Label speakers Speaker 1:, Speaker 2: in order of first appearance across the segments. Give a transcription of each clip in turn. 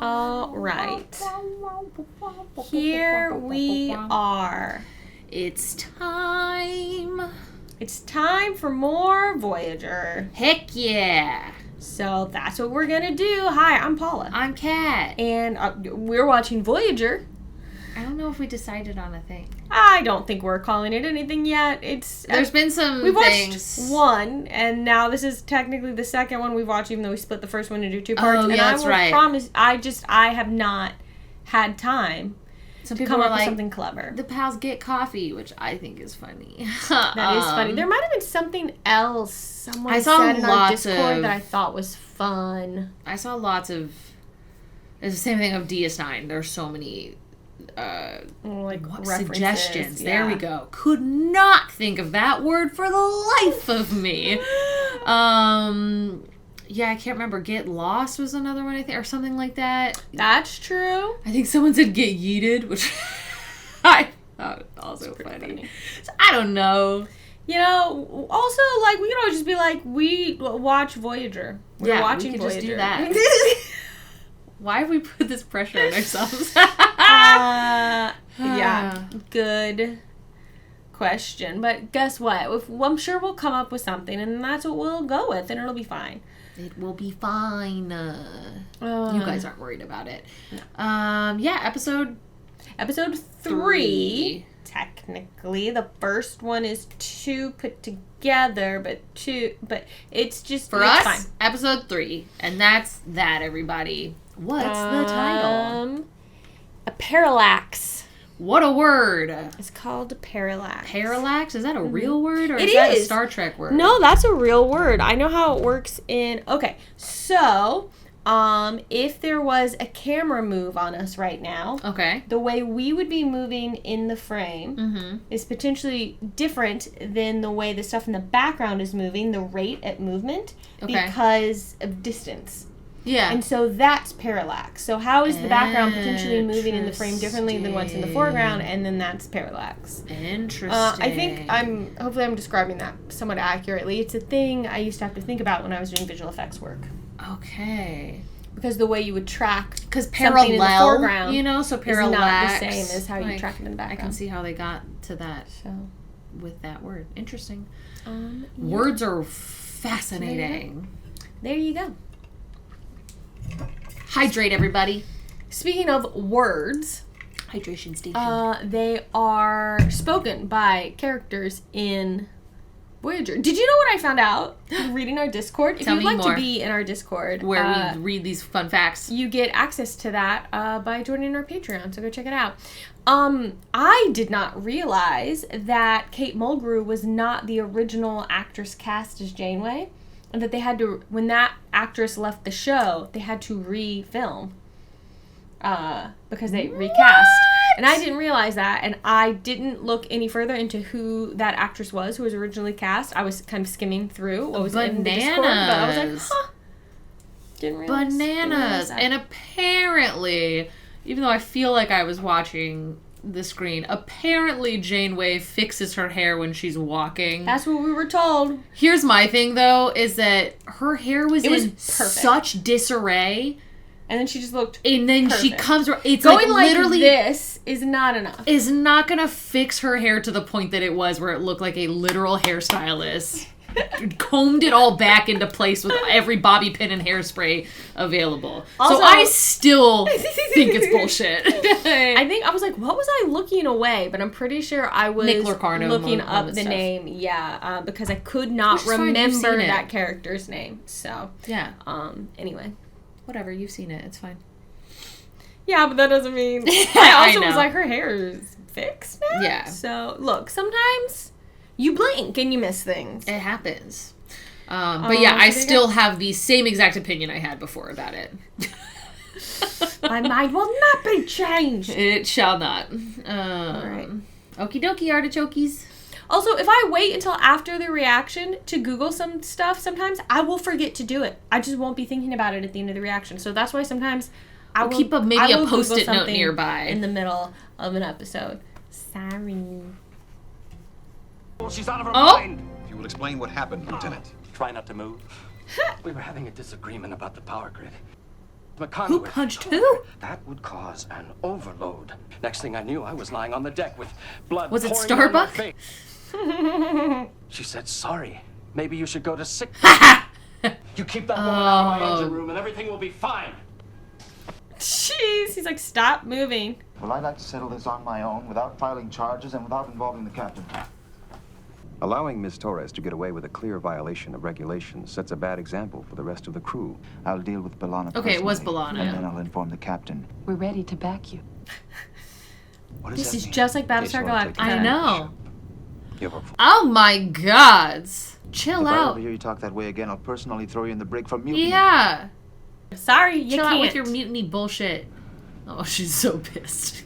Speaker 1: All right. Here we are.
Speaker 2: It's time.
Speaker 1: It's time for more Voyager.
Speaker 2: Heck yeah.
Speaker 1: So that's what we're going to do. Hi, I'm Paula.
Speaker 2: I'm Kat.
Speaker 1: And we're watching Voyager.
Speaker 2: I don't know if we decided on a thing.
Speaker 1: I don't think we're calling it anything yet.
Speaker 2: There's been some
Speaker 1: We've
Speaker 2: things.
Speaker 1: watched one, and now this is technically the second one we've watched, even though we split the first one into two parts.
Speaker 2: Oh,
Speaker 1: and
Speaker 2: yeah,
Speaker 1: I
Speaker 2: that's
Speaker 1: will
Speaker 2: right.
Speaker 1: promise, I have not had time
Speaker 2: Some
Speaker 1: to
Speaker 2: people
Speaker 1: come
Speaker 2: are
Speaker 1: up
Speaker 2: like,
Speaker 1: with something clever.
Speaker 2: The pals get coffee, which I think is funny.
Speaker 1: That is funny. There might have been something else someone
Speaker 2: I saw
Speaker 1: said in our
Speaker 2: lots
Speaker 1: Discord
Speaker 2: of-
Speaker 1: that I thought was fun.
Speaker 2: I saw lots of... It's the same thing of DS9. There's so many...
Speaker 1: References.
Speaker 2: Suggestions.
Speaker 1: Yeah.
Speaker 2: There we go. Could not think of that word for the life of me. Yeah, I can't remember. Get lost was another one, I think, or something like that.
Speaker 1: That's true.
Speaker 2: I think someone said get yeeted, which I thought was also funny. So, I don't know.
Speaker 1: You know, also, like, we can always just be like, we watch Voyager. We're watching
Speaker 2: we could
Speaker 1: Voyager.
Speaker 2: just do that. Why have we put this pressure on ourselves?
Speaker 1: Yeah, good question. But guess what? I'm sure we'll come up with something, and that's what we'll go with, and it'll be fine.
Speaker 2: It will be fine. You guys aren't worried about it.
Speaker 1: No.
Speaker 2: Yeah, episode
Speaker 1: 3. Technically, the first one is 2 put together, but it's just
Speaker 2: For
Speaker 1: it's
Speaker 2: us,
Speaker 1: fine.
Speaker 2: episode 3. And that's that, everybody. What's the title?
Speaker 1: A Parallax.
Speaker 2: What a word.
Speaker 1: It's called Parallax.
Speaker 2: Parallax? Is that a real word, or
Speaker 1: It
Speaker 2: is that a
Speaker 1: is.
Speaker 2: Star Trek word?
Speaker 1: No, that's a real word. I know how it works in... Okay, so, if there was a camera move on us right now,
Speaker 2: Okay.
Speaker 1: the way we would be moving in the frame is potentially different than the way the stuff in the background is moving, the rate at movement, because of distance.
Speaker 2: Yeah.
Speaker 1: And so that's parallax. So how is the background potentially moving in the frame differently than what's in the foreground? And then that's parallax.
Speaker 2: Interesting.
Speaker 1: I think hopefully I'm describing that somewhat accurately. It's a thing I used to have to think about when I was doing visual effects work.
Speaker 2: Okay.
Speaker 1: Because the way you would track
Speaker 2: Because
Speaker 1: something in the
Speaker 2: parallel,
Speaker 1: foreground
Speaker 2: you know, so
Speaker 1: is
Speaker 2: parallax.
Speaker 1: not the same as how you track it in the background.
Speaker 2: I can see how they got to that
Speaker 1: So,
Speaker 2: with that word. Interesting.
Speaker 1: yeah.
Speaker 2: Words are fascinating.
Speaker 1: There you go.
Speaker 2: Hydrate, everybody.
Speaker 1: Speaking of words,
Speaker 2: Hydration station.
Speaker 1: they are spoken by characters in Voyager. Did you know what I found out reading our Discord? If
Speaker 2: Tell
Speaker 1: you'd
Speaker 2: me
Speaker 1: like
Speaker 2: more.
Speaker 1: to be in our Discord,
Speaker 2: Where we read these fun facts.
Speaker 1: you get access to that by joining our Patreon, so go check it out. I did not realize that Kate Mulgrew was not the original actress cast as Janeway, and that they had to, when that actress left the show, they had to re-film because they recast. And I didn't realize that, and I didn't look any further into who that actress was who was originally cast. I was kind of skimming through what was in the Discord, but I was like, huh. Didn't realize that.
Speaker 2: And apparently, even though I feel like I was watching the screen, apparently Janeway fixes her hair when she's walking.
Speaker 1: That's what we were told.
Speaker 2: Here's my thing, though, is that her hair was
Speaker 1: perfect.
Speaker 2: such disarray.
Speaker 1: And then she just looked
Speaker 2: And then
Speaker 1: perfect.
Speaker 2: she comes... It's
Speaker 1: Going
Speaker 2: like literally...
Speaker 1: this is not enough.
Speaker 2: Is not going to fix her hair to the point that it was where it looked like a literal hairstylist combed it all back into place with every bobby pin and hairspray available.
Speaker 1: Also,
Speaker 2: so I still think it's bullshit.
Speaker 1: I was like, what was I looking away? But I'm pretty sure I was
Speaker 2: Nick Locarno
Speaker 1: looking
Speaker 2: on
Speaker 1: up
Speaker 2: this
Speaker 1: the
Speaker 2: stuff.
Speaker 1: name. Yeah, because I could not
Speaker 2: Which is fine, you've
Speaker 1: remember
Speaker 2: seen it.
Speaker 1: that character's name. So,
Speaker 2: Yeah.
Speaker 1: Anyway.
Speaker 2: Whatever, you've seen it. It's fine.
Speaker 1: Yeah, but that doesn't mean... I
Speaker 2: I
Speaker 1: also
Speaker 2: know.
Speaker 1: was like, her hair is fixed now?
Speaker 2: Yeah.
Speaker 1: So, look, sometimes you blink and you miss things.
Speaker 2: It happens. But yeah, I still have the same exact opinion I had before about it.
Speaker 1: My mind will not be changed.
Speaker 2: It shall not.
Speaker 1: Alright.
Speaker 2: Okie dokie, artichokes.
Speaker 1: Also, if I wait until after the reaction to Google some stuff, sometimes I will forget to do it. I just won't be thinking about it at the end of the reaction. So that's why sometimes I will
Speaker 2: Keep a
Speaker 1: Google
Speaker 2: Post-it note
Speaker 1: something
Speaker 2: nearby.
Speaker 1: in the middle of an episode. Sorry.
Speaker 3: She's out of her
Speaker 2: Oh.
Speaker 3: mind.
Speaker 4: If you will explain what happened, Lieutenant.
Speaker 3: Try not to move. We were having a disagreement about the power grid. The
Speaker 2: Who
Speaker 3: conduit.
Speaker 2: punched who?
Speaker 3: That would cause an overload. Next thing I knew, I was lying on the deck with blood
Speaker 2: Was it
Speaker 3: pouring down my
Speaker 2: Starbuck?
Speaker 3: face. She said, sorry. Maybe you should go to sick. You keep that woman out of my engine room and everything will be fine.
Speaker 1: Jeez, he's like, stop moving.
Speaker 4: Well, I'd like to settle this on my own without filing charges and without involving the captain.
Speaker 5: Allowing Ms. Torres to get away with a clear violation of regulations sets a bad example for the rest of the crew.
Speaker 4: I'll deal with B'Elanna
Speaker 2: Okay, it was
Speaker 4: personally,
Speaker 2: B'Elanna.
Speaker 4: and then I'll inform the captain.
Speaker 6: We're ready to back you.
Speaker 4: What does
Speaker 1: This
Speaker 4: that
Speaker 1: is
Speaker 4: mean?
Speaker 1: just like
Speaker 5: In case you
Speaker 1: Battlestar
Speaker 5: wanna take
Speaker 1: Galactica.
Speaker 2: I know.
Speaker 5: You have a
Speaker 2: Oh my gods. Chill
Speaker 4: If I
Speaker 2: out.
Speaker 4: overhear you talk that way again, I'll personally throw you in the brig for mutiny.
Speaker 2: Yeah.
Speaker 1: Sorry, you
Speaker 2: Chill
Speaker 1: can't.
Speaker 2: out with your mutiny bullshit. Oh, she's so pissed.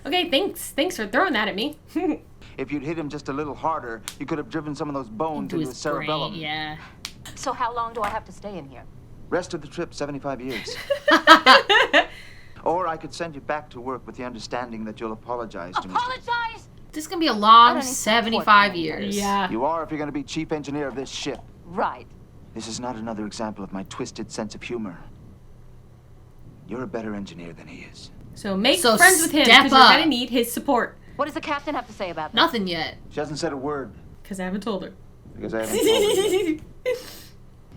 Speaker 1: Okay, thanks for throwing that at me.
Speaker 4: If you'd hit him just a little harder, you could have driven some of those bones into his cerebellum.
Speaker 2: brain, yeah.
Speaker 6: So how long do I have to stay in here?
Speaker 4: Rest of the trip, 75 years. Or I could send you back to work with the understanding that you'll apologize to me.
Speaker 6: Apologize?
Speaker 2: This is gonna be a
Speaker 6: I
Speaker 2: long
Speaker 6: don't need
Speaker 2: 75
Speaker 6: support.
Speaker 2: years.
Speaker 1: Yeah.
Speaker 4: You are if you're going to be chief engineer of this ship.
Speaker 6: Right.
Speaker 4: This is not another example of my twisted sense of humor. You're a better engineer than he is.
Speaker 1: So make
Speaker 2: So
Speaker 1: friends with him
Speaker 2: step
Speaker 1: because you're
Speaker 2: up.
Speaker 1: gonna need his support.
Speaker 6: What does the captain have to say about that?
Speaker 2: Nothing yet.
Speaker 4: She hasn't said a word
Speaker 1: Because I haven't told her.
Speaker 4: because I haven't told her.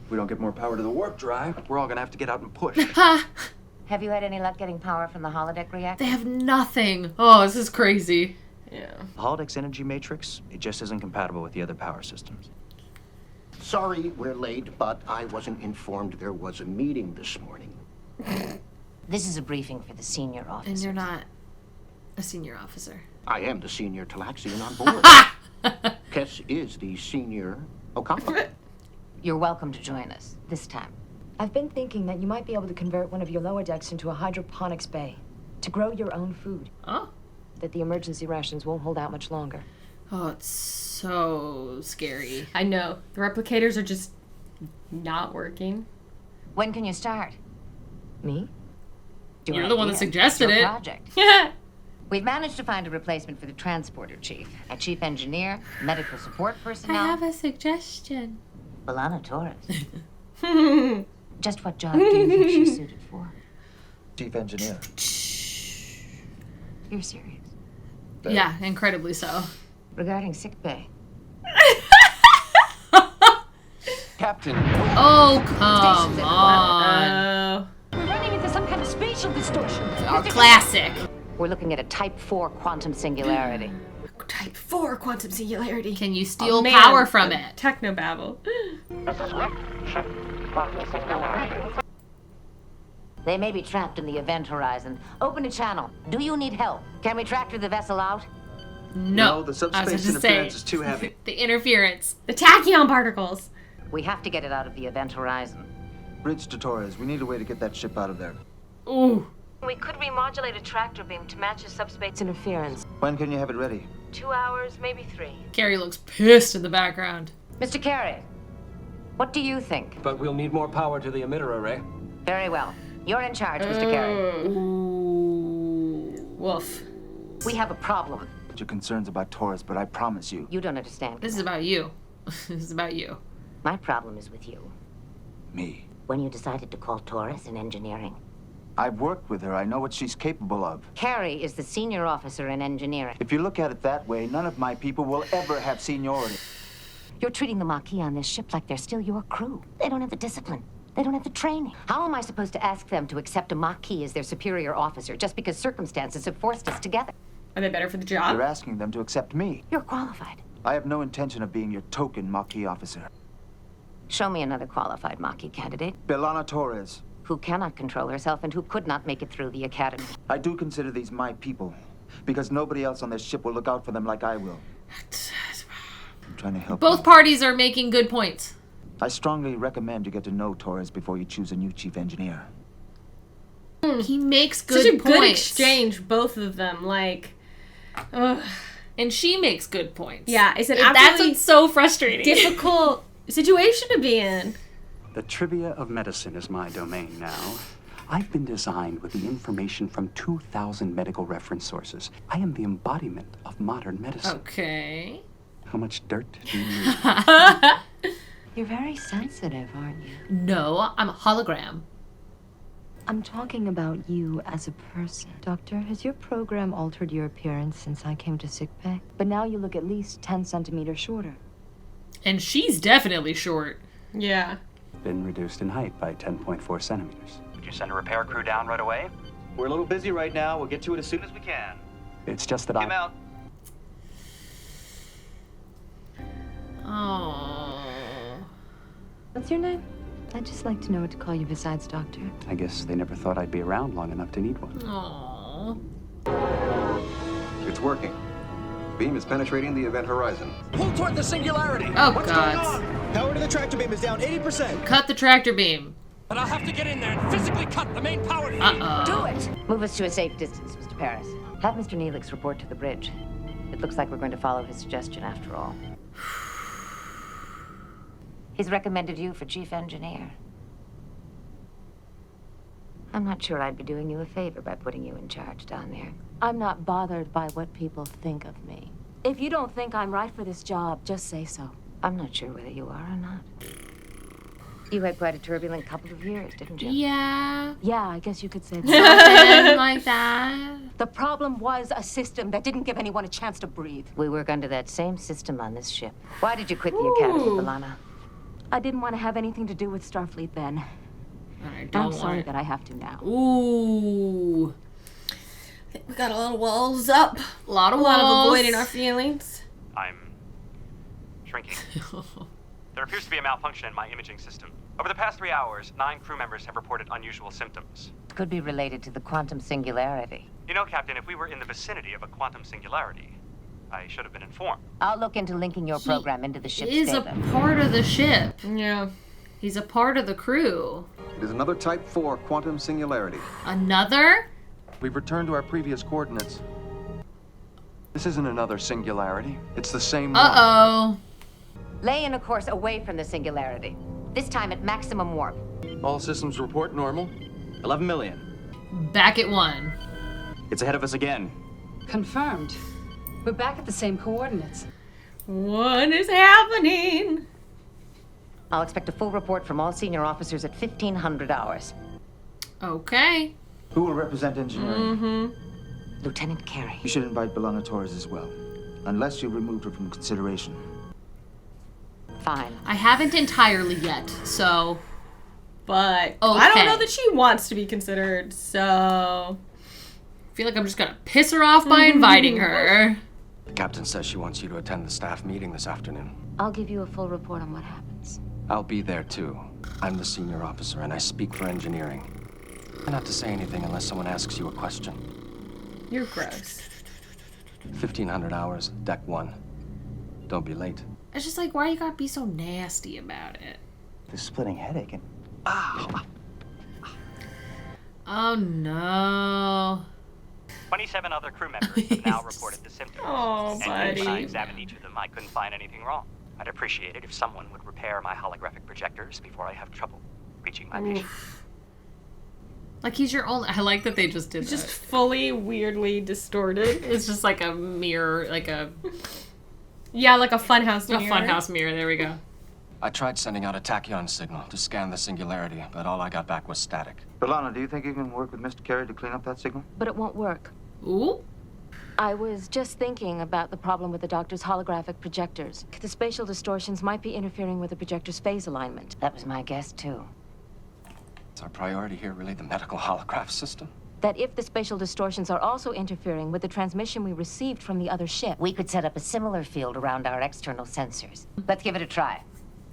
Speaker 3: We don't get more power to the warp drive. We're all gonna have to get out and push.
Speaker 2: Ha!
Speaker 7: Have you had any luck getting power from the holodeck reactor?
Speaker 2: They have nothing. Oh, this is crazy.
Speaker 1: Yeah.
Speaker 8: The holodeck's energy matrix, it just isn't compatible with the other power systems.
Speaker 9: Sorry we're late, but I wasn't informed there was a meeting this morning.
Speaker 7: This is a briefing for the senior
Speaker 2: And
Speaker 7: officers.
Speaker 2: you're not a senior officer.
Speaker 9: I am the senior Talaxian on board. Kess is the senior Okama.
Speaker 7: You're welcome to join us, this time.
Speaker 10: I've been thinking that you might be able to convert one of your lower decks into a hydroponics bay to grow your own food.
Speaker 2: Oh.
Speaker 10: That the emergency rations won't hold out much longer.
Speaker 2: Oh, it's so scary.
Speaker 1: I know. The replicators are just not working.
Speaker 7: When can you start?
Speaker 10: Me?
Speaker 2: You're the one that
Speaker 7: idea.
Speaker 2: suggested
Speaker 7: It's your
Speaker 2: it.
Speaker 7: project.
Speaker 1: Yeah.
Speaker 7: We've managed to find a replacement for the transporter chief, a chief engineer, medical support
Speaker 2: I
Speaker 7: personnel.
Speaker 2: have a suggestion.
Speaker 7: B'Elanna Torres. Just what job do you think she's suited for?
Speaker 4: Chief engineer.
Speaker 7: You're serious.
Speaker 2: Yeah, incredibly so.
Speaker 7: Regarding sick bay.
Speaker 3: Captain.
Speaker 2: Oh, come
Speaker 7: Stations
Speaker 2: on.
Speaker 1: Oh.
Speaker 6: We're running into some kind of spatial distortion.
Speaker 2: Oh, classic.
Speaker 7: We're looking at a Type 4 quantum singularity.
Speaker 1: Type 4 quantum singularity.
Speaker 2: Can you steal
Speaker 1: Oh, man.
Speaker 2: power from it?
Speaker 1: Technobabble.
Speaker 7: They may be trapped in the event horizon. Open a channel. Do you need help? Can we tractor the vessel out?
Speaker 2: No.
Speaker 4: the
Speaker 2: I was
Speaker 4: subspace
Speaker 2: gonna say,
Speaker 4: interference is too heavy.
Speaker 2: the interference.
Speaker 1: The tachyon particles.
Speaker 7: We have to get it out of the event horizon.
Speaker 4: Bridge to Torres. We need a way to get that ship out of there.
Speaker 2: Ooh.
Speaker 10: We could remodulate a tractor beam to match the subspace interference.
Speaker 4: When can you have it ready?
Speaker 10: 2 hours, maybe 3.
Speaker 2: Carrie looks pissed in the background.
Speaker 7: Mr. Carey, what do you think?
Speaker 3: But we'll need more power to the emitter array.
Speaker 7: Very well. You're in charge, Mr. Carey.
Speaker 1: Ooh. Woof.
Speaker 7: We have a problem.
Speaker 4: Your concerns about Torres, but I promise you.
Speaker 7: You don't understand.
Speaker 2: This is about you. This is about you.
Speaker 7: My problem is with you.
Speaker 4: Me.
Speaker 7: When you decided to call Torres in engineering.
Speaker 4: I've worked with her. I know what she's capable of.
Speaker 7: Carey is the senior officer in engineering.
Speaker 4: If you look at it that way, none of my people will ever have seniority.
Speaker 7: You're treating the Maquis on this ship like they're still your crew. They don't have the discipline. They don't have the training. How am I supposed to ask them to accept a Maquis as their superior officer just because circumstances have forced us together?
Speaker 1: Are they better for the
Speaker 4: You're
Speaker 1: job?
Speaker 4: asking them to accept me.
Speaker 7: You're qualified.
Speaker 4: I have no intention of being your token Maquis officer.
Speaker 7: Show me another qualified Maquis candidate
Speaker 4: B'Elanna Torres.
Speaker 7: who cannot control herself and who could not make it through the academy.
Speaker 4: I do consider these my people, because nobody else on this ship will look out for them like I will. I'm trying to help
Speaker 2: Both
Speaker 4: you.
Speaker 2: parties are making good points.
Speaker 4: I strongly recommend you get to know Torres before you choose a new chief engineer.
Speaker 2: He makes good
Speaker 1: Such a
Speaker 2: points.
Speaker 1: good exchange, both of them. Like, ugh.
Speaker 2: And she makes good points.
Speaker 1: Yeah, it's an
Speaker 2: That's
Speaker 1: absolutely
Speaker 2: what's so frustrating.
Speaker 1: difficult situation to be in.
Speaker 8: The trivia of medicine is my domain now. I've been designed with the information from 2,000 medical reference sources. I am the embodiment of modern medicine.
Speaker 2: Okay.
Speaker 8: How much dirt do you need?
Speaker 10: You're very sensitive, aren't you?
Speaker 2: No, I'm a hologram.
Speaker 10: I'm talking about you as a person. Doctor, has your program altered your appearance since I came to sickbay? But now you look at least 10 centimeters shorter.
Speaker 2: And she's definitely short.
Speaker 1: Yeah.
Speaker 8: Been reduced in height by 10.4 centimeters.
Speaker 11: Would you send a repair crew down right away?
Speaker 12: We're a little busy right now. We'll get to it as soon as we can.
Speaker 8: It's just that
Speaker 11: Come out.
Speaker 2: Oh.
Speaker 10: What's your name? I'd just like to know what to call you besides Doctor.
Speaker 8: I guess they never thought I'd be around long enough to need one.
Speaker 2: Aww.
Speaker 5: It's working. Beam is penetrating the event horizon.
Speaker 3: Pull toward the singularity.
Speaker 2: Oh,
Speaker 3: What's
Speaker 2: God.
Speaker 3: going on? Power to the tractor beam is down 80%.
Speaker 2: Cut the tractor beam.
Speaker 3: But I'll have to get in there and physically cut the main power feed.
Speaker 2: Uh-oh.
Speaker 7: Do it! Move us to a safe distance, Mr. Paris. Have Mr. Neelix report to the bridge. It looks like we're going to follow his suggestion after all. He's recommended you for chief engineer. I'm not sure I'd be doing you a favor by putting you in charge down there.
Speaker 6: I'm not bothered by what people think of me. If you don't think I'm right for this job, just say so.
Speaker 7: I'm not sure whether you are or not. You had quite a turbulent couple of years, didn't you?
Speaker 2: Yeah.
Speaker 6: Yeah, I guess you could say that.
Speaker 2: Something like that.
Speaker 6: The problem was a system that didn't give anyone a chance to breathe.
Speaker 7: We work under that same system on this ship. Why did you quit the academy, Paula?
Speaker 6: I didn't want to have anything to do with Starfleet then. I'm sorry that I have to now.
Speaker 2: Ooh.
Speaker 1: I think we got a lot of walls up.
Speaker 2: A lot of
Speaker 1: A lot of
Speaker 2: walls.
Speaker 1: avoiding our feelings.
Speaker 11: I'm shrinking. There appears to be a malfunction in my imaging system. Over the past 3 hours, 9 crew members have reported unusual symptoms.
Speaker 7: Could be related to the quantum singularity.
Speaker 11: You know, Captain, if we were in the vicinity of a quantum singularity, I should have been informed.
Speaker 7: I'll look into linking your program into the ship's
Speaker 2: He's a
Speaker 7: data.
Speaker 2: part of the ship.
Speaker 1: Yeah.
Speaker 2: He's a part of the crew.
Speaker 5: It is another Type 4 quantum singularity.
Speaker 2: Another?
Speaker 5: We've returned to our previous coordinates. This isn't another singularity. It's the same one.
Speaker 2: Uh-oh.
Speaker 7: Lay in a course away from the singularity. This time at maximum warp.
Speaker 12: All systems report normal. 11 million.
Speaker 2: Back at 1.
Speaker 12: It's ahead of us again.
Speaker 13: Confirmed. We're back at the same coordinates.
Speaker 1: What is happening?
Speaker 7: I'll expect a full report from all senior officers at 1500 hours.
Speaker 2: Okay.
Speaker 4: Who will represent engineering?
Speaker 1: Mm-hmm.
Speaker 7: Lieutenant Carey.
Speaker 4: You should invite B'Elanna Torres as well, unless you removed her from consideration.
Speaker 7: Fine.
Speaker 2: I haven't entirely yet, so...
Speaker 1: But
Speaker 2: Okay.
Speaker 1: I don't know that she wants to be considered, so...
Speaker 2: I feel like I'm just gonna piss her off by inviting her.
Speaker 3: The captain says she wants you to attend the staff meeting this afternoon.
Speaker 6: I'll give you a full report on what happens.
Speaker 3: I'll be there too. I'm the senior officer and I speak for engineering. Try not to say anything unless someone asks you a question.
Speaker 1: You're gross.
Speaker 3: 1500 hours, deck 1. Don't be late.
Speaker 2: It's just like, why you gotta be so nasty about it?
Speaker 9: This splitting headache and...
Speaker 2: Oh no.
Speaker 11: 27 other crew members have now reported the symptoms.
Speaker 1: Oh,
Speaker 11: And when I
Speaker 1: buddy.
Speaker 11: examined each of them, I couldn't find anything wrong. I'd appreciate it if someone would repair my holographic projectors before I have trouble reaching my patient.
Speaker 2: Like he's your only... I like that they just did
Speaker 1: It's
Speaker 2: that.
Speaker 1: just fully weirdly distorted.
Speaker 2: It's just like a mirror, like a
Speaker 1: Yeah, like a funhouse mirror.
Speaker 2: funhouse mirror. There we go.
Speaker 3: I tried sending out a tachyon signal to scan the singularity, but all I got back was static.
Speaker 4: B'Elanna, do you think you can work with Mr. Carey to clean up that signal?
Speaker 6: But it won't work.
Speaker 2: Ooh.
Speaker 6: I was just thinking about the problem with the doctor's holographic projectors. The spatial distortions might be interfering with the projector's phase alignment.
Speaker 7: That was my guess, too.
Speaker 3: Is our priority here really the medical holograph system?
Speaker 6: That if the spatial distortions are also interfering with the transmission we received from the other ship.
Speaker 7: We could set up a similar field around our external sensors. Let's give it a try.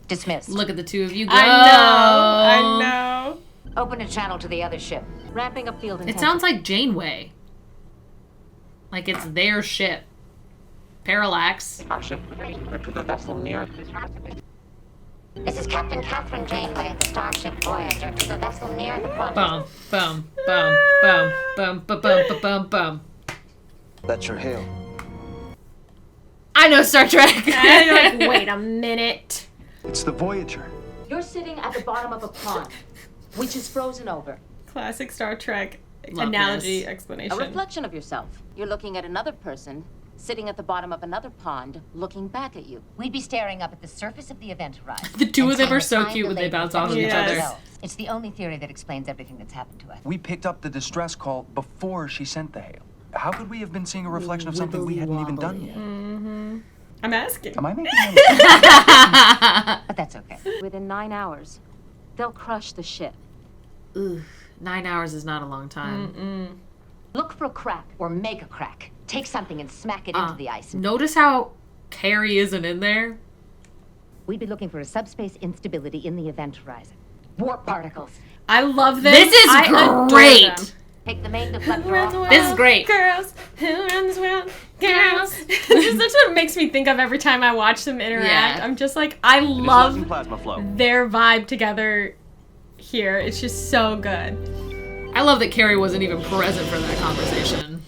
Speaker 7: Dismissed.
Speaker 2: Look at the two of you go.
Speaker 1: I know.
Speaker 7: Open a channel to the other ship.
Speaker 6: Ramping up field
Speaker 2: It
Speaker 6: intensity.
Speaker 2: sounds like Janeway. Like it's their ship. Parallax.
Speaker 7: Our ship to the vessel near. This is Captain Catherine Janeway of the starship Voyager to the vessel near the quantum.
Speaker 2: Boom, boom, boom, boom, boom, boom, boom, boom, boom.
Speaker 4: That's your hail.
Speaker 2: I know Star Trek.
Speaker 1: And you're like, wait a minute.
Speaker 4: It's the Voyager.
Speaker 6: You're sitting at the bottom of a pond, which is frozen over.
Speaker 1: Classic Star Trek
Speaker 2: Love
Speaker 1: analogy
Speaker 2: this.
Speaker 6: A
Speaker 1: explanation.
Speaker 6: reflection of yourself. You're looking at another person
Speaker 7: sitting at the bottom of another pond, looking back at you. We'd be staring up at the surface of the event horizon.
Speaker 2: The two of them are so cute when they bounce off of each other.
Speaker 7: It's the only theory that explains everything that's happened to us.
Speaker 12: We picked up the distress call before she sent the hail. How could we have been seeing a reflection of something we hadn't even done yet?
Speaker 1: I'm asking.
Speaker 12: Am I making
Speaker 7: But that's okay.
Speaker 6: Within 9 hours, they'll crush the ship.
Speaker 2: Ooh, 9 hours is not a long time.
Speaker 7: Look for a crack or make a crack. Take something and smack it into the ice.
Speaker 2: Notice how Carrie isn't in there?
Speaker 7: We'd be looking for a subspace instability in the event horizon. Warp particles.
Speaker 1: I love this.
Speaker 2: This is great.
Speaker 7: Take the main deflector off.
Speaker 2: This is great.
Speaker 1: Girls who run this world, girls. This is what it makes me think of every time I watch them interact.
Speaker 2: Yeah.
Speaker 1: I'm just like, I love
Speaker 12: plasma flow.
Speaker 1: their vibe together here. It's just so good.
Speaker 2: I love that Carrie wasn't even present for that conversation.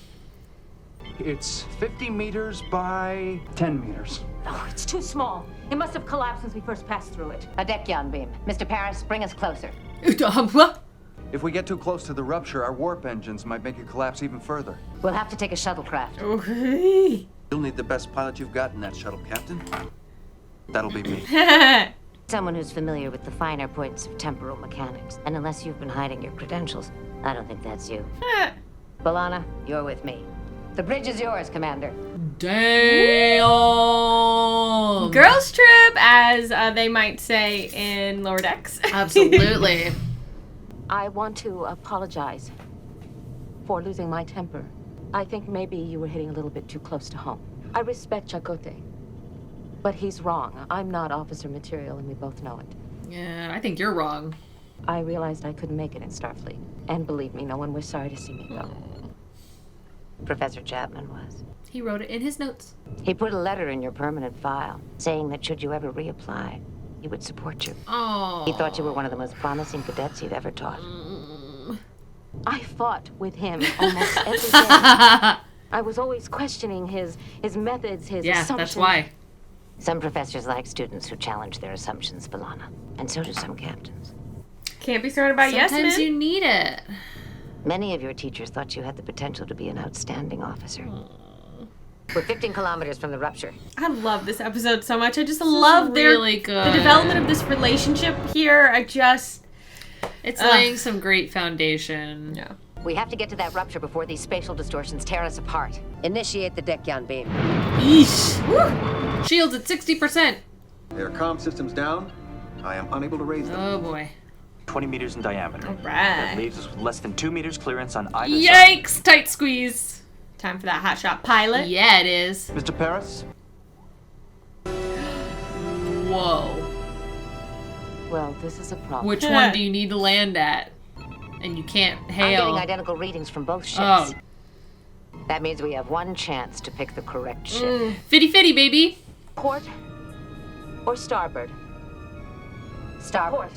Speaker 8: It's 50 meters by 10 meters.
Speaker 6: Oh, it's too small. It must have collapsed since we first passed through it.
Speaker 7: A Decyon beam. Mr. Paris, bring us closer.
Speaker 2: What?
Speaker 5: If we get too close to the rupture, our warp engines might make it collapse even further.
Speaker 7: We'll have to take a shuttlecraft.
Speaker 5: You'll need the best pilot you've got in that shuttle, Captain. That'll be me.
Speaker 7: Someone who's familiar with the finer points of temporal mechanics. And unless you've been hiding your credentials, I don't think that's you. B'Elanna, you're with me. The bridge is yours, Commander.
Speaker 2: Damn.
Speaker 1: Girls trip, as they might say in Lower Decks.
Speaker 2: Absolutely.
Speaker 6: I want to apologize for losing my temper. I think maybe you were hitting a little bit too close to home. I respect Chakotay, but he's wrong. I'm not officer material, and we both know it.
Speaker 2: Yeah, I think you're wrong.
Speaker 6: I realized I couldn't make it in Starfleet. And believe me, no one was sorry to see me go.
Speaker 7: Professor Chapman was.
Speaker 2: He wrote it in his notes.
Speaker 7: He put a letter in your permanent file, saying that should you ever reapply, he would support you.
Speaker 2: Oh.
Speaker 7: He thought you were one of the most promising cadets he'd ever taught.
Speaker 6: I fought with him almost every day. I was always questioning his methods, his assumptions.
Speaker 2: Yeah, that's why.
Speaker 7: Some professors like students who challenge their assumptions, B'Elanna. And so do some captains.
Speaker 1: Can't be surrounded by yes men.
Speaker 2: Sometimes you need it.
Speaker 7: Many of your teachers thought you had the potential to be an outstanding officer. We're 15 kilometers from the rupture.
Speaker 1: I love this episode so much. I just love
Speaker 2: really good.
Speaker 1: The development of this relationship here.
Speaker 2: It's laying some great foundation.
Speaker 1: Yeah.
Speaker 7: We have to get to that rupture before these spatial distortions tear us apart. Initiate the Decyon beam.
Speaker 2: Yeesh. Woo. Shields at 60%.
Speaker 5: Their comm systems down. I am unable to raise them.
Speaker 2: Oh boy.
Speaker 12: 20 meters in diameter.
Speaker 1: All right.
Speaker 12: That leaves us with less than 2 meters clearance on either side.
Speaker 2: Yikes! Tight squeeze.
Speaker 1: Time for that hotshot pilot.
Speaker 2: Yeah, it is.
Speaker 12: Mr. Paris?
Speaker 2: Whoa.
Speaker 6: Well, this is a problem.
Speaker 2: Which one do you need to land at? And you can't hail.
Speaker 7: I'm getting identical readings from both ships.
Speaker 2: Oh.
Speaker 7: That means we have one chance to pick the correct ship.
Speaker 2: Fitty fitty, baby.
Speaker 6: Port or starboard?
Speaker 7: Starboard.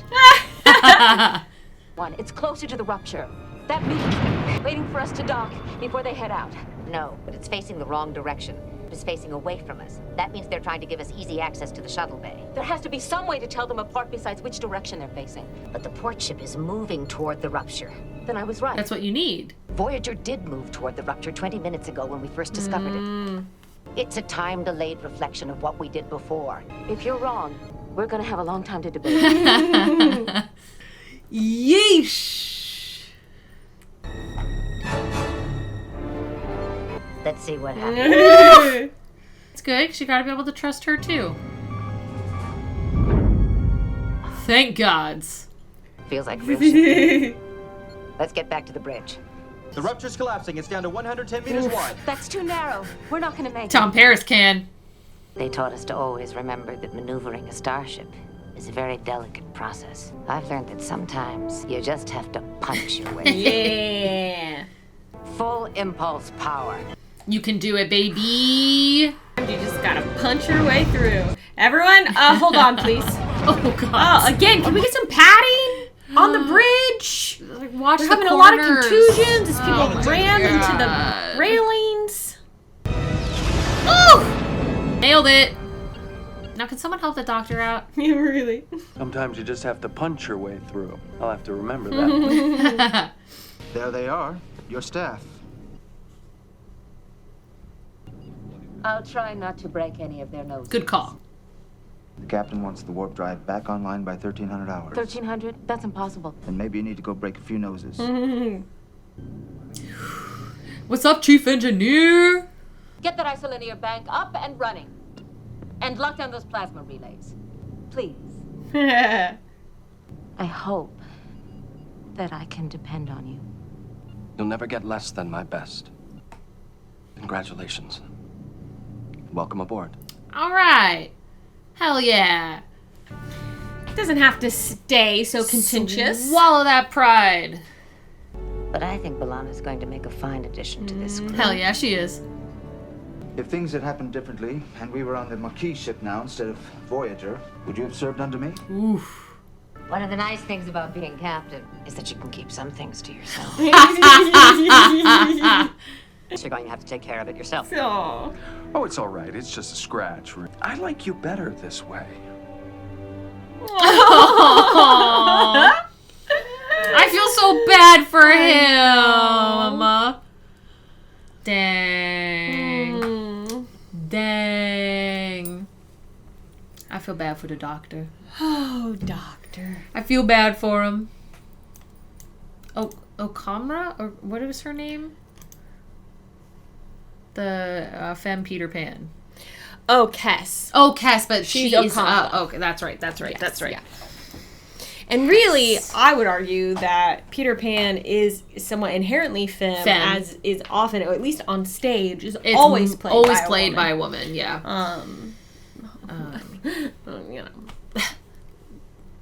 Speaker 6: One. It's closer to the rupture. That means waiting for us to dock before they head out.
Speaker 7: No, but it's facing the wrong direction. It's facing away from us. That means they're trying to give us easy access to the shuttle bay.
Speaker 6: There has to be some way to tell them apart besides which direction they're facing.
Speaker 7: But the port ship is moving toward the rupture.
Speaker 6: Then I was right.
Speaker 2: That's what you need.
Speaker 7: Voyager did move toward the rupture 20 minutes ago when we first discovered it. It's a time-delayed reflection of what we did before.
Speaker 6: If you're wrong, we're gonna have a long time to debate.
Speaker 2: Yeesh.
Speaker 7: Let's see what happens.
Speaker 2: It's good, because you gotta be able to trust her too. Thank gods.
Speaker 7: Feels like real shit. Let's get back to the bridge.
Speaker 12: The rupture's collapsing. It's down to 110 meters wide.
Speaker 6: That's too narrow. We're not gonna make
Speaker 2: Tom
Speaker 6: it.
Speaker 2: Paris can.
Speaker 7: They taught us to always remember that maneuvering a starship is a very delicate process. I've learned that sometimes you just have to punch your way.
Speaker 1: Yeah.
Speaker 7: Full impulse power.
Speaker 2: You can do it, baby.
Speaker 1: You just gotta punch your way through. Everyone, hold on, please.
Speaker 2: Oh, God.
Speaker 1: Again, can we get some padding on the bridge?
Speaker 2: Like, watch
Speaker 1: We're
Speaker 2: the
Speaker 1: having
Speaker 2: corners.
Speaker 1: a lot of contusions as people ram into the
Speaker 2: God.
Speaker 1: railings.
Speaker 2: Ooh! Nailed it. Now, can someone help the doctor out?
Speaker 1: Yeah, really.
Speaker 8: Sometimes you just have to punch your way through. I'll have to remember that.
Speaker 4: There they are, your staff.
Speaker 6: I'll try not to break any of their noses.
Speaker 2: Good call.
Speaker 4: The captain wants the warp drive back online by 1300 hours.
Speaker 6: 1300? That's impossible.
Speaker 4: And maybe you need to go break a few noses.
Speaker 2: What's up, Chief Engineer?
Speaker 6: Get that isolinear bank up and running. And lock down those plasma relays. Please. I hope that I can depend on you.
Speaker 3: You'll never get less than my best. Congratulations. Welcome aboard.
Speaker 2: All right. Hell yeah.
Speaker 1: Doesn't have to stay so contentious.
Speaker 2: Swallow that pride.
Speaker 7: But I think B'Elanna's going to make a fine addition to this crew.
Speaker 2: Hell yeah, she is.
Speaker 4: If things had happened differently, and we were on the Maquis ship now instead of Voyager, would you have served under me?
Speaker 2: Oof.
Speaker 7: One of the nice things about being captain is that you can keep some things to yourself.
Speaker 9: You're going to have to take care of it yourself.
Speaker 1: Aww.
Speaker 12: Oh, it's all right. It's just a scratch. I like you better this way.
Speaker 2: I feel so bad for him. Dang. Dang. I feel bad for the doctor.
Speaker 1: Oh, doctor.
Speaker 2: I feel bad for him. Oh, Okamra? Or what was her name? The femme Peter Pan.
Speaker 1: Oh, Kes.
Speaker 2: Oh, Kes, but
Speaker 1: She's
Speaker 2: she is...
Speaker 1: Okamra.
Speaker 2: okay, that's right. Yes, that's right.
Speaker 1: Yeah. And really, I would argue that Peter Pan is somewhat inherently femme, as is often, or at least on stage, is always played by
Speaker 2: a woman. Yeah.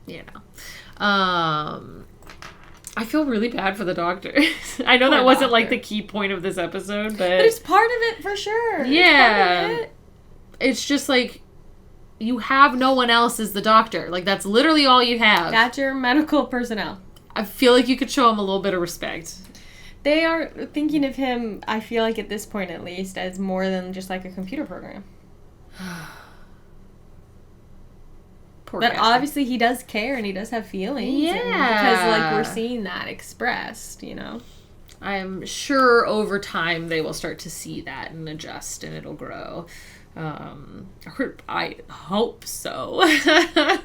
Speaker 2: You know. I feel really bad for the doctor. I know that wasn't like the key point of this episode, but
Speaker 1: it's part of it for sure.
Speaker 2: Yeah. It's just like you have no one else as the doctor. Like that's literally all you have.
Speaker 1: That's your medical personnel.
Speaker 2: I feel like you could show him a little bit of respect.
Speaker 1: They are thinking of him, I feel like at this point at least, as more than just like a computer program.
Speaker 2: Poor
Speaker 1: but
Speaker 2: guy.
Speaker 1: obviously he does care and he does have feelings.
Speaker 2: Yeah.
Speaker 1: Because like we're seeing that expressed, you know.
Speaker 2: I'm sure over time they will start to see that and adjust and it'll grow. I hope so. I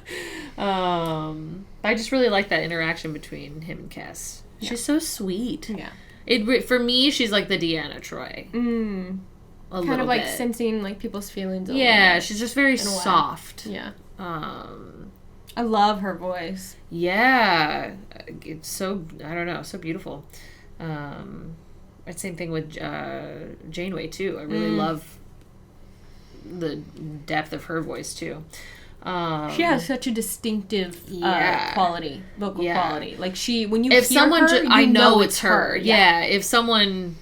Speaker 2: just really like that interaction between him and Kes.
Speaker 1: Yeah.
Speaker 2: She's so sweet.
Speaker 1: Yeah.
Speaker 2: For me, she's like the Deanna Troi.
Speaker 1: Kind of like sensing like people's feelings.
Speaker 2: Yeah, she's just very soft.
Speaker 1: Yeah. I love her voice.
Speaker 2: Yeah, it's so, I don't know, so beautiful. Same thing with Janeway too. I really love the depth of her voice too.
Speaker 1: She has such a distinctive quality, vocal quality. Like when you
Speaker 2: if
Speaker 1: hear
Speaker 2: someone
Speaker 1: her,
Speaker 2: I
Speaker 1: you
Speaker 2: know it's her.
Speaker 1: her.
Speaker 2: Yeah, if someone,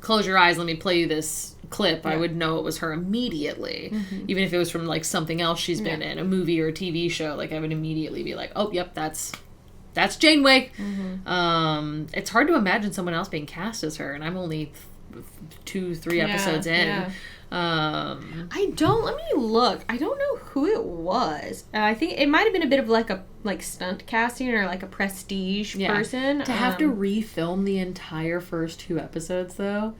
Speaker 2: close your eyes, let me play you this clip, I would know it was her immediately. Even if it was from like something else she's been in, a movie or a TV show, like I would immediately be like, oh, yep, that's Janeway. It's hard to imagine someone else being cast as her, and I'm only 2-3 episodes in.
Speaker 1: Let me look. I don't know who it was. I think it might have been a bit of like a stunt casting or like a prestige person.
Speaker 2: To have to refilm the entire first 2 episodes though,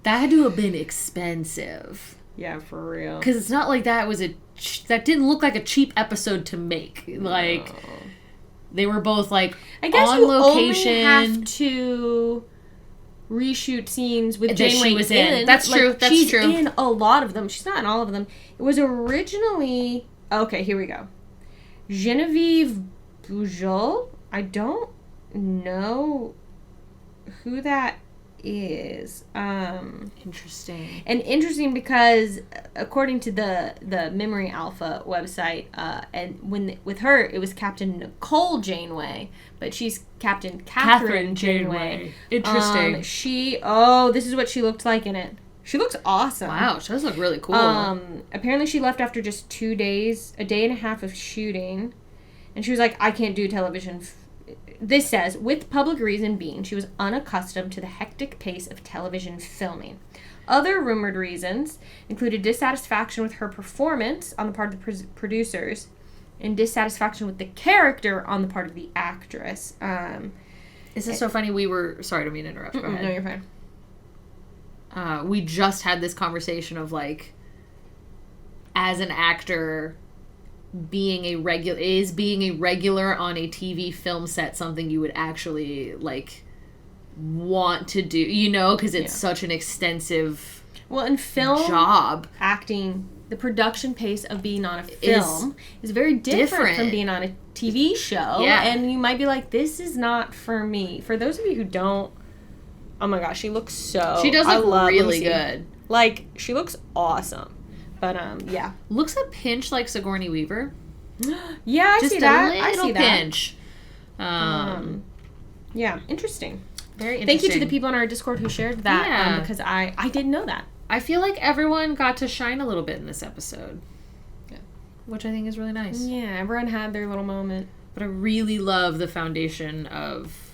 Speaker 2: that had to have been expensive.
Speaker 1: Yeah, for real.
Speaker 2: Because it's not like that that didn't look like a cheap episode to make. Like they were both like
Speaker 1: I guess
Speaker 2: on
Speaker 1: you
Speaker 2: location.
Speaker 1: only have to reshoot scenes with Janeway
Speaker 2: she was in. That's
Speaker 1: like,
Speaker 2: true. That's
Speaker 1: she's
Speaker 2: true.
Speaker 1: in a lot of them. She's not in all of them. It was originally... Okay, here we go. Genevieve Bujold. I don't know who that is.
Speaker 2: Interesting.
Speaker 1: And interesting because according to the Memory Alpha website, and with her it was Captain Nicole Janeway, but she's Captain Catherine Janeway.
Speaker 2: Interesting.
Speaker 1: This is what she looked like in it. She looks awesome.
Speaker 2: Wow, she does look really cool.
Speaker 1: Apparently she left after just 2 days, a day and a half of shooting, and she was like, I can't do television. This says, with public reason being, she was unaccustomed to the hectic pace of television filming. Other rumored reasons included dissatisfaction with her performance on the part of the producers and dissatisfaction with the character on the part of the actress.
Speaker 2: This is so funny. Sorry, I don't mean to interrupt. Go ahead.
Speaker 1: No, you're fine.
Speaker 2: we just had this conversation of, like, as an actor, being a regular on a TV film set something you would actually, like, want to do, you know, because it's such an extensive
Speaker 1: in film
Speaker 2: job.
Speaker 1: Acting, the production pace of being on a film is very different from being on a TV show. Yeah. And you might be like, this is not for me. For those of you who don't, oh my gosh, she looks so...
Speaker 2: She does look really good.
Speaker 1: Like, she looks awesome. But, yeah.
Speaker 2: Looks a pinch like Sigourney Weaver.
Speaker 1: Yeah, I see that.
Speaker 2: Just a little pinch.
Speaker 1: Yeah, interesting.
Speaker 2: Very interesting.
Speaker 1: Thank you to the people on our Discord who shared that, because I didn't know that.
Speaker 2: I feel like everyone got to shine a little bit in this episode. Yeah. Which I think is really nice.
Speaker 1: Yeah, everyone had their little moment.
Speaker 2: But I really love the foundation of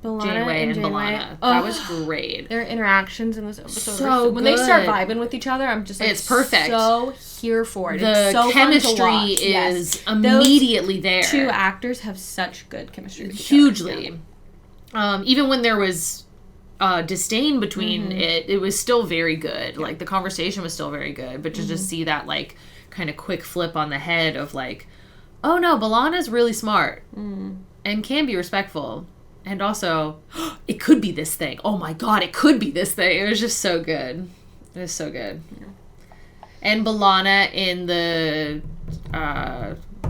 Speaker 1: Janeway and
Speaker 2: B'Elanna. That was great.
Speaker 1: Their interactions in this episode
Speaker 2: so
Speaker 1: when they start vibing with each other, I'm just like,
Speaker 2: it's perfect.
Speaker 1: So here for it.
Speaker 2: The
Speaker 1: it's so
Speaker 2: chemistry
Speaker 1: fun to watch.
Speaker 2: is immediately there.
Speaker 1: Two actors have such good chemistry with each
Speaker 2: Hugely.
Speaker 1: other.
Speaker 2: Even when there was disdain between it was still very good. Like, the conversation was still very good. But to just see that, like, kind of quick flip on the head of, like, oh no, B'Elanna's really smart and can be respectful. And also, it could be this thing. Oh my god, it could be this thing. It was just so good. It was so good. Yeah. And B'Elanna in the,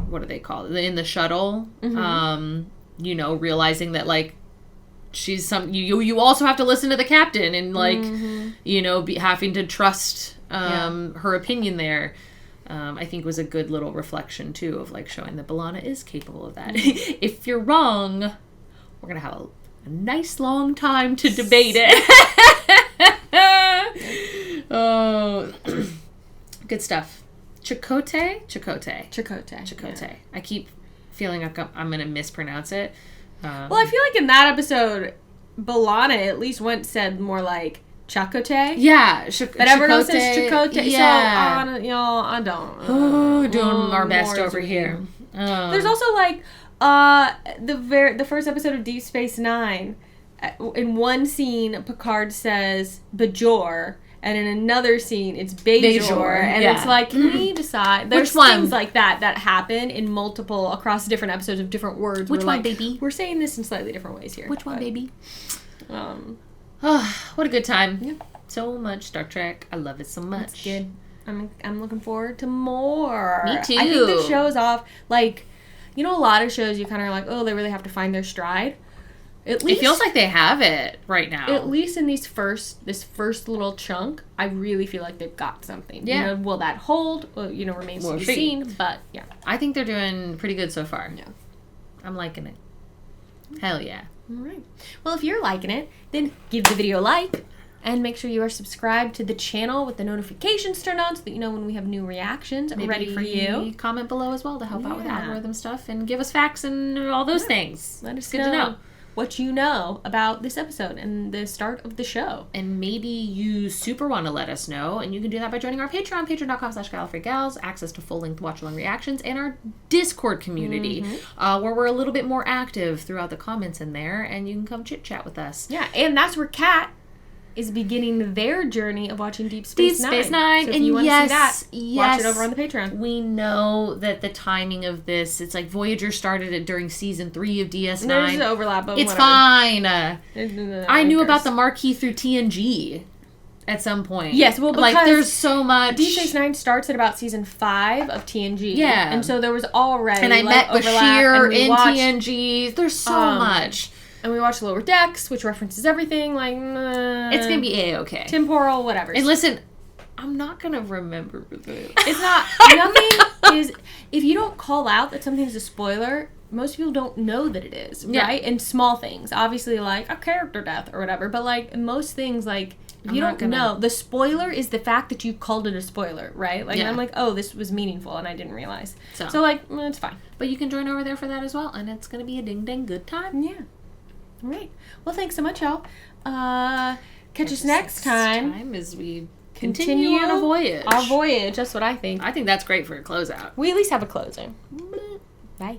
Speaker 2: what do they call it? In the shuttle, you know, realizing that, like, she's you also have to listen to the captain and, like, you know, having to trust her opinion there. I think was a good little reflection, too, of, like, showing that B'Elanna is capable of that. If you're wrong... We're going to have a nice long time to debate it. Oh, good stuff. Chakotay. I keep feeling like I'm going to mispronounce it.
Speaker 1: Well, I feel like in that episode, B'Elanna at least said more like Chakotay.
Speaker 2: Yeah.
Speaker 1: But everyone else says Chakotay.
Speaker 2: Yeah.
Speaker 1: So, I don't.
Speaker 2: Doing our best over here.
Speaker 1: There's also, like... the first episode of Deep Space Nine, in one scene, Picard says Bajor, and in another scene, it's Bajor, and it's like, can we decide? There's things like that happen in multiple, across different episodes of different words.
Speaker 2: Which one, baby?
Speaker 1: We're saying this in slightly different ways here.
Speaker 2: Which one, baby? What a good time. Yeah. So much Star Trek. I love it so much.
Speaker 1: It's good. I'm looking forward to more.
Speaker 2: Me too.
Speaker 1: I think the show's off, like... You know, a lot of shows you kind of are like, oh, they really have to find their stride. At least,
Speaker 2: it feels like they have it right now.
Speaker 1: At least in this first little chunk, I really feel like they've got something. Yeah. You know, will that hold? Well, you know, remains to be seen. But yeah,
Speaker 2: I think they're doing pretty good so far.
Speaker 1: Yeah,
Speaker 2: I'm liking it. Hell yeah!
Speaker 1: All right. Well, if you're liking it, then give the video a like. And make sure you are subscribed to the channel with the notifications turned on so that you know when we have new reactions ready for you.
Speaker 2: Comment below as well to help out with algorithm stuff and give us facts and all those things.
Speaker 1: Let us know what you know about this episode and the start of the show.
Speaker 2: And maybe you super want to let us know, and you can do that by joining our Patreon, patreon.com/GallifreyGals, access to full-length watch-along reactions, and our Discord community, where we're a little bit more active throughout the comments in there, and you can come chit-chat with us.
Speaker 1: Yeah, and that's where Kat is beginning their journey of watching Deep Space Nine.
Speaker 2: So
Speaker 1: if you want to see that, watch it over on the Patreon.
Speaker 2: We know that the timing of this, it's like Voyager started it during season 3 of DS9.
Speaker 1: There's an overlap, but
Speaker 2: it's fine. I knew about the Marquee through TNG at some point.
Speaker 1: Yes, well, because
Speaker 2: like, there's so much.
Speaker 1: Deep Space Nine starts at about season 5 of TNG.
Speaker 2: Yeah.
Speaker 1: And so there was already,
Speaker 2: and I met Bashir in TNG. There's so much.
Speaker 1: And we watched Lower Decks, which references everything. Like,
Speaker 2: it's gonna be A-okay.
Speaker 1: Temporal, whatever.
Speaker 2: And listen, I'm not gonna remember this.
Speaker 1: It's not. Nothing is. If you don't call out that something's a spoiler, most people don't know that it is, right? And small things, obviously, like a character death or whatever. But like most things, like if you don't know, the spoiler is the fact that you called it a spoiler, right? Like, and I'm like, oh, this was meaningful, and I didn't realize. So like, it's fine.
Speaker 2: But you can join over there for that as well, and it's gonna be a ding dang good time.
Speaker 1: Yeah. All right. Well, thanks so much, y'all. Catch us next time
Speaker 2: as we continue on a voyage.
Speaker 1: Our voyage. That's what I think.
Speaker 2: I think that's great for a closeout.
Speaker 1: We at least have a closing. Bye.